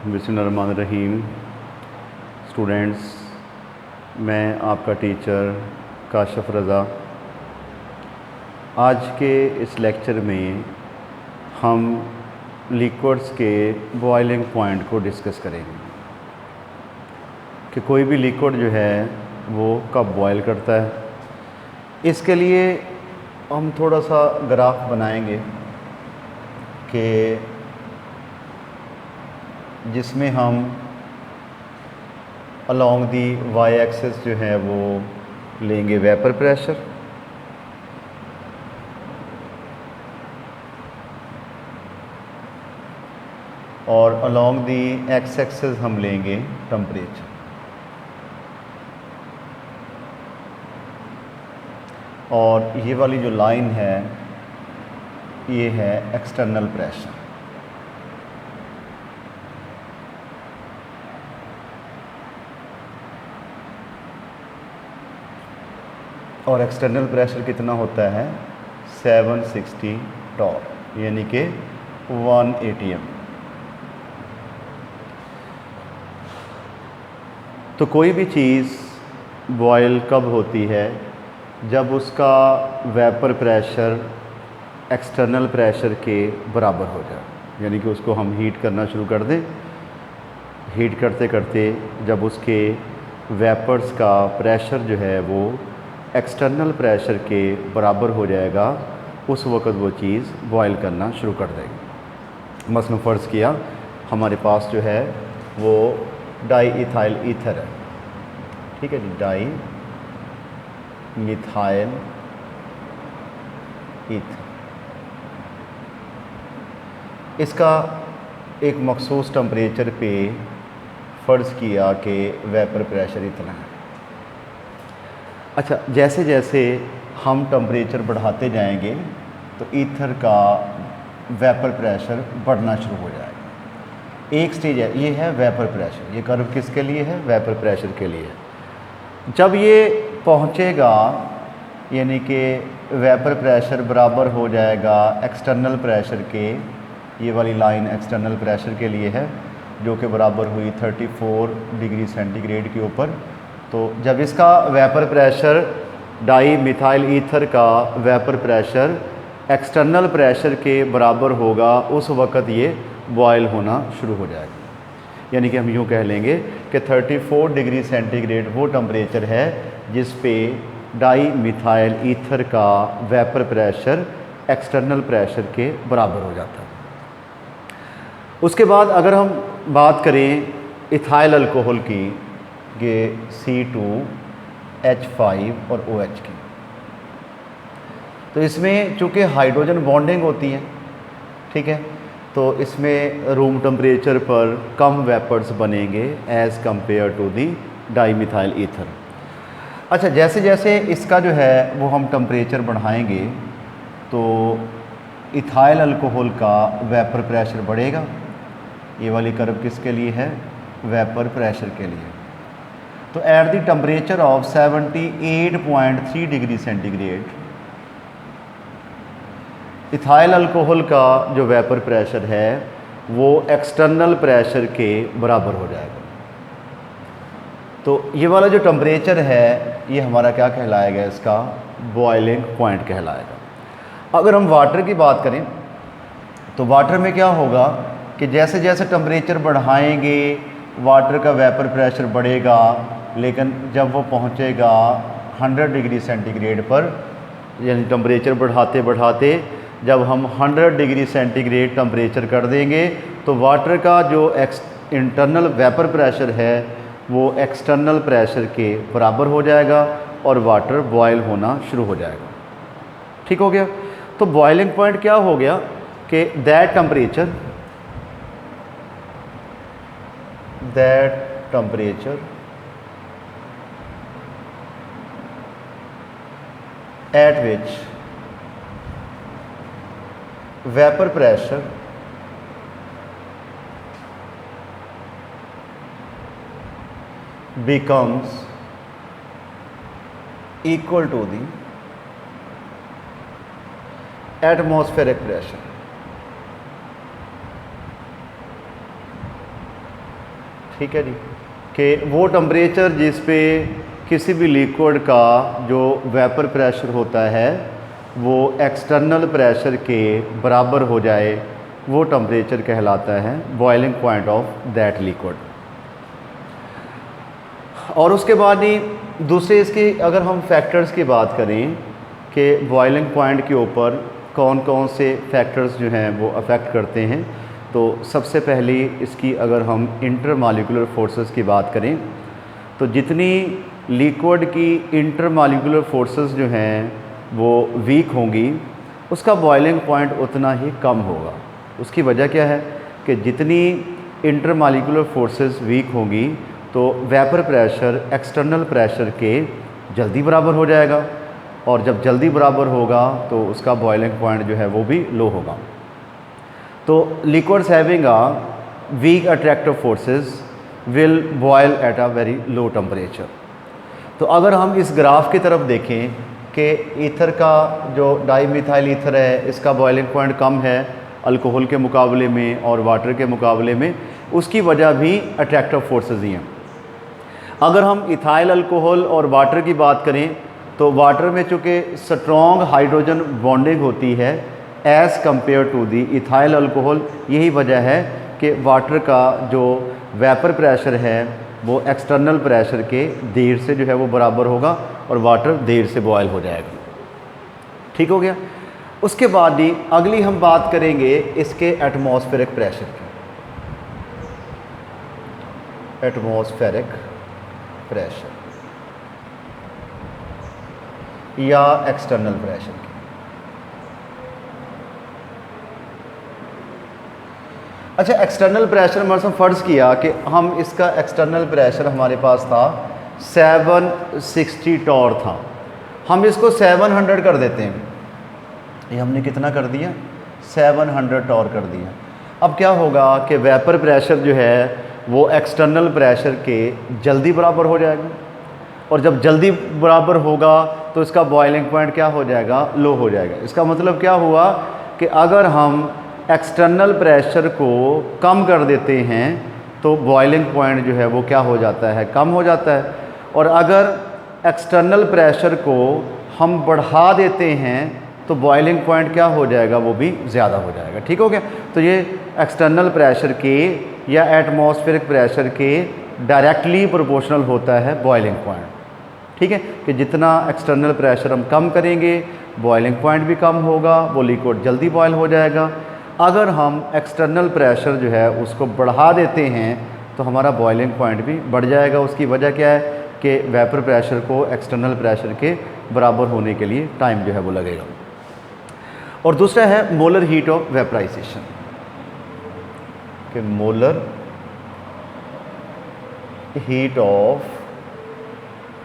बिस्मिल्लाहिर्रहमानिर्रहीम। स्टूडेंट्स, मैं आपका टीचर काशिफ रज़ा। आज के इस लेक्चर में हम लिक्विड्स के बॉइलिंग पॉइंट को डिस्कस करेंगे कि कोई भी लिक्विड जो है वो कब बॉयल करता है। इसके लिए हम थोड़ा सा ग्राफ बनाएंगे कि जिसमें हम अलोंग दी वाई एक्सिस जो है वो लेंगे वेपर प्रेशर, और अलोंग दी एक्स एक्सिस हम लेंगे टेम्परेचर। और ये वाली जो लाइन है ये है एक्सटर्नल प्रेशर। और एक्सटर्नल प्रेशर कितना होता है 760 टॉर, यानी कि 1 ATM। तो कोई भी चीज़ बॉयल कब होती है? जब उसका वेपर प्रेशर एक्सटर्नल प्रेशर के बराबर हो जाए, यानी कि उसको हम हीट करना शुरू कर दें। हीट करते करते जब उसके वेपर्स का प्रेशर जो है वो एक्सटर्नल प्रेशर के बराबर हो जाएगा, उस वक़्त वो चीज़ बॉयल करना शुरू कर देगी। मसलन फ़र्ज़ किया हमारे पास जो है वो डाई इथाइल ईथर है, ठीक है जी, डाई मिथाइल ईथर। इसका एक मखसूस टेम्परेचर पे फ़र्ज़ किया कि वेपर प्रेशर इतना है। अच्छा, जैसे जैसे हम टेम्परेचर बढ़ाते जाएंगे तो ईथर का वेपर प्रेशर बढ़ना शुरू हो जाएगा। एक स्टेज है, ये है वेपर प्रेशर। ये कर्व किसके लिए है? वेपर प्रेशर के लिए है। जब ये पहुंचेगा, यानी कि वेपर प्रेशर बराबर हो जाएगा एक्सटर्नल प्रेशर के, ये वाली लाइन एक्सटर्नल प्रेशर के लिए है जो कि बराबर हुई 34 डिग्री सेंटीग्रेड के ऊपर। तो जब इसका vapour pressure di methyl ether का वेपर प्रेशर एक्सटर्नल प्रेशर के बराबर होगा, उस वक़्त ये बॉयल होना शुरू हो जाएगा। यानी कि हम यूँ कह लेंगे कि 34 डिग्री सेंटीग्रेड वो टेम्परेचर है जिस पे डाई मिथाइल ईथर का वेपर प्रेशर एक्सटर्नल प्रेशर के बराबर हो जाता है। उसके बाद अगर हम बात करें इथाइल अल्कोहल की, ये C2H5 और OH की, तो इसमें चूँकि हाइड्रोजन बॉन्डिंग होती है, ठीक है, तो इसमें रूम टेम्परेचर पर कम वेपर्स बनेंगे as compare to the dimethyl ether. अच्छा, जैसे जैसे इसका जो है वो हम टेम्परेचर बढ़ाएंगे तो इथाइल अल्कोहल का वेपर प्रेशर बढ़ेगा। ये वाली कर्व किसके लिए है? वेपर प्रेशर के लिए। तो at the temperature of 78.3 degree centigrade ethyl alcohol का जो वेपर प्रेशर है वो एक्सटर्नल प्रेशर के बराबर हो जाएगा। तो ये वाला जो टेम्परेचर है ये हमारा क्या कहलाएगा? इसका बॉइलिंग पॉइंट कहलाएगा। अगर हम वाटर की बात करें तो वाटर में क्या होगा कि जैसे जैसे टेम्परेचर बढ़ाएंगे वाटर का वेपर प्रेशर बढ़ेगा, लेकिन जब वो पहुंचेगा 100 डिग्री सेंटीग्रेड पर, यानी टेम्परेचर बढ़ाते बढ़ाते जब हम 100 डिग्री सेंटीग्रेड टेम्परेचर कर देंगे तो वाटर का जो इंटरनल वेपर प्रेशर है वो एक्सटर्नल प्रेशर के बराबर हो जाएगा और वाटर बॉयल होना शुरू हो जाएगा। ठीक हो गया? तो बॉइलिंग पॉइंट क्या हो गया कि that temperature at which vapor pressure becomes equal to the atmospheric pressure। ठीक है जी, कि वो टेम्परेचर जिस पे किसी भी लिक्विड का जो वेपर प्रेशर होता है वो एक्सटर्नल प्रेशर के बराबर हो जाए, वो टेम्परेचर कहलाता है boiling point of that liquid. और उसके बाद ही दूसरे इसकी अगर हम फैक्टर्स की बात करें कि बॉइलिंग पॉइंट के ऊपर कौन कौन से फैक्टर्स जो हैं वो अफेक्ट करते हैं, तो सबसे पहली इसकी अगर हम इंटरमॉलिक्यूलर फोर्सेस की बात करें तो जितनी लिक्विड की इंटरमॉलिक्यूलर फोर्सेस जो हैं वो वीक होंगी उसका बॉइलिंग पॉइंट उतना ही कम होगा। उसकी वजह क्या है कि जितनी इंटरमॉलिक्यूलर फोर्सेस वीक होंगी तो वेपर प्रेशर एक्सटर्नल प्रेशर के जल्दी बराबर हो जाएगा, और जब जल्दी बराबर होगा तो उसका बॉइलिंग पॉइंट जो है वो भी लो होगा। तो liquids having a weak attractive forces will boil at a very low temperature. तो अगर हम इस ग्राफ की तरफ देखें कि ईथर का जो डाईमिथाइल ईथर है इसका बॉइलिंग पॉइंट कम है अल्कोहल के मुकाबले में और वाटर के मुकाबले में, उसकी वजह भी अट्रैक्टिव फोर्सेस ही हैं। अगर हम इथाइल अल्कोहल और वाटर की बात करें तो वाटर में चूँकि स्ट्रॉन्ग हाइड्रोजन बॉन्डिंग होती है as compare to the ethyl alcohol, यही वजह है कि वाटर का जो वेपर प्रेशर है वो एक्सटर्नल प्रेशर के देर से जो है वो बराबर होगा और वाटर देर से बॉयल हो जाएगा। ठीक हो गया। उसके बाद ही अगली हम बात करेंगे इसके एटमॉस्फेरिक प्रेशर की। एटमॉस्फेरिक प्रेशर या एक्सटर्नल प्रेशर की। अच्छा, एक्सटर्नल प्रेशर हमारे साथ फ़र्ज़ किया कि हम इसका एक्सटर्नल प्रेशर हमारे पास था 760 टॉर था, हम इसको 700 कर देते हैं। ये हमने कितना कर दिया? 700 टॉर कर दिया। अब क्या होगा कि वेपर प्रेशर जो है वो एक्सटर्नल प्रेशर के जल्दी बराबर हो जाएगा, और जब जल्दी बराबर होगा तो इसका बॉइलिंग पॉइंट क्या हो जाएगा? लो हो जाएगा। इसका मतलब क्या हुआ कि अगर हम एक्सटर्नल प्रेशर को कम कर देते हैं तो बॉइलिंग पॉइंट जो है वो क्या हो जाता है? कम हो जाता है। और अगर एक्सटर्नल प्रेशर को हम बढ़ा देते हैं तो बॉइलिंग पॉइंट क्या हो जाएगा? वो भी ज़्यादा हो जाएगा। ठीक हो गया। तो ये एक्सटर्नल प्रेशर के या एटमॉस्फेरिक प्रेशर के डायरेक्टली प्रोपोर्शनल होता है बॉइलिंग पॉइंट। ठीक है, कि जितना एक्सटर्नल प्रेशर हम कम करेंगे बॉइलिंग पॉइंट भी कम होगा, वो लिक्विड जल्दी बॉयल हो जाएगा। अगर हम एक्सटर्नल प्रेशर जो है उसको बढ़ा देते हैं तो हमारा बॉइलिंग पॉइंट भी बढ़ जाएगा। उसकी वजह क्या है कि वेपर प्रेशर को एक्सटर्नल प्रेशर के बराबर होने के लिए टाइम जो है वो लगेगा। और दूसरा है मोलर हीट ऑफ वेपराइजेशन, कि मोलर हीट ऑफ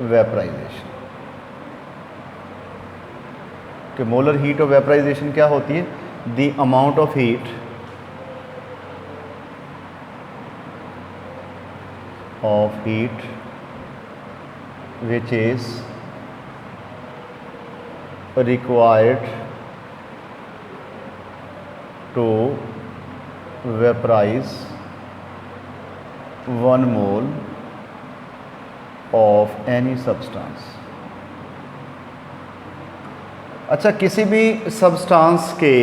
वेपराइजेशन। कि मोलर हीट ऑफ वेपराइजेशन क्या होती है? The amount of heat which is required to vaporize 1 mole of any substance। अच्छा, किसी भी सब्सटेंस के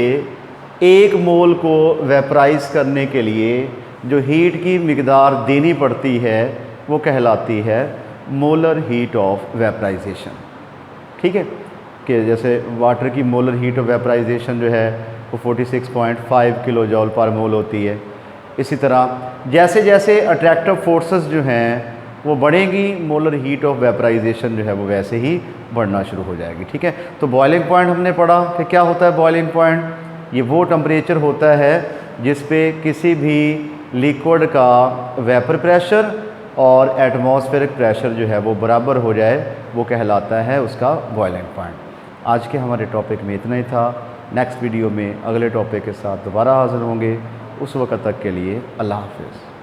1 मोल को वेपराइज करने के लिए जो हीट की मिकदार देनी पड़ती है वो कहलाती है मोलर हीट ऑफ वेपराइजेशन। ठीक है, कि जैसे वाटर की मोलर हीट ऑफ वेपराइजेशन जो है वो 46.5 किलो जॉल पर मोल होती है। इसी तरह जैसे जैसे अट्रैक्टिव फोर्सेस जो हैं वो बढ़ेंगी, मोलर हीट ऑफ वेपराइजेशन जो है वो वैसे ही बढ़ना शुरू हो जाएगी। ठीक है, तो बॉइलिंग पॉइंट हमने पढ़ा कि क्या होता है बॉइलिंग पॉइंट? ये वो टेम्परेचर होता है जिस पे किसी भी लिक्विड का वेपर प्रेशर और एटमॉस्फेरिक प्रेशर जो है वो बराबर हो जाए, वो कहलाता है उसका बॉइलिंग पॉइंट। आज के हमारे टॉपिक में इतना ही था। नेक्स्ट वीडियो में अगले टॉपिक के साथ दोबारा हाज़िर होंगे। उस वक्त तक के लिए अल्लाह हाफ़िज़।